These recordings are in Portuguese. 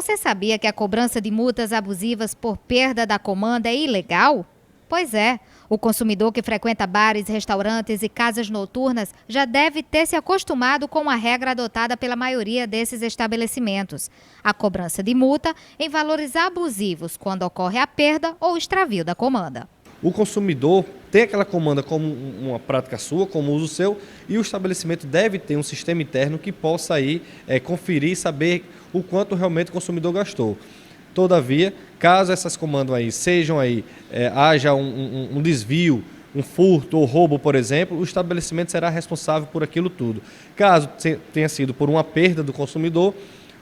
Você sabia que a cobrança de multas abusivas por perda da comanda é ilegal? Pois é, o consumidor que frequenta bares, restaurantes e casas noturnas já deve ter se acostumado com a regra adotada pela maioria desses estabelecimentos: a cobrança de multa em valores abusivos quando ocorre a perda ou extravio da comanda. O consumidor tem aquela comanda como uma prática sua, como uso seu, e o estabelecimento deve ter um sistema interno que possa aí conferir e saber o quanto realmente o consumidor gastou. Todavia, caso essas comandas aí sejam aí, haja um desvio, um furto ou roubo, por exemplo, o estabelecimento será responsável por aquilo tudo. Caso tenha sido por uma perda do consumidor,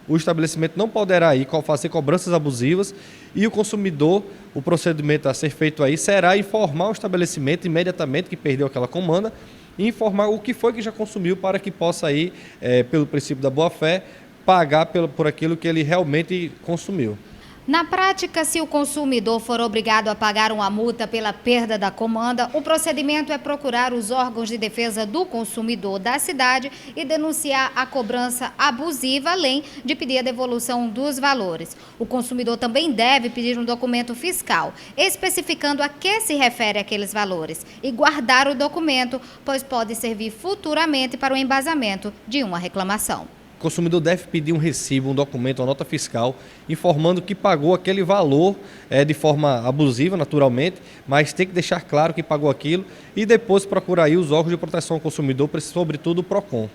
o estabelecimento não poderá aí fazer cobranças abusivas e o consumidor, o procedimento a ser feito aí será informar o estabelecimento imediatamente que perdeu aquela comanda e informar o que foi que já consumiu para que possa aí, pelo princípio da boa-fé, pagar por aquilo que ele realmente consumiu. Na prática, se o consumidor for obrigado a pagar uma multa pela perda da comanda, o procedimento é procurar os órgãos de defesa do consumidor da cidade e denunciar a cobrança abusiva, além de pedir a devolução dos valores. O consumidor também deve pedir um documento fiscal, especificando a que se refere aqueles valores, e guardar o documento, pois pode servir futuramente para o embasamento de uma reclamação. O consumidor deve pedir um recibo, um documento, uma nota fiscal, informando que pagou aquele valor de forma abusiva, naturalmente, mas tem que deixar claro que pagou aquilo e depois procurar aí os órgãos de proteção ao consumidor, sobretudo o PROCON.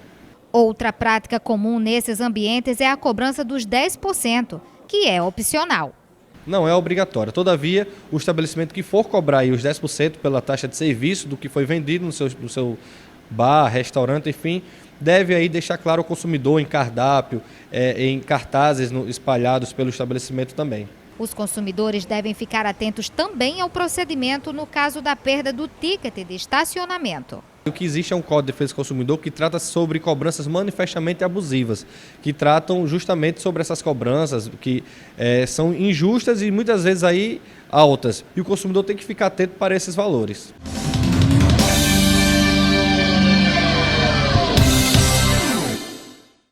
Outra prática comum nesses ambientes é a cobrança dos 10%, que é opcional. Não é obrigatória. Todavia, o estabelecimento que for cobrar aí os 10% pela taxa de serviço do que foi vendido no seu bar, restaurante, enfim, deve aí deixar claro ao consumidor em cardápio, em cartazes espalhados pelo estabelecimento também. Os consumidores devem ficar atentos também ao procedimento no caso da perda do ticket de estacionamento. O que existe é um Código de Defesa do Consumidor que trata sobre cobranças manifestamente abusivas, que tratam justamente sobre essas cobranças que são injustas e muitas vezes aí altas. E o consumidor tem que ficar atento para esses valores.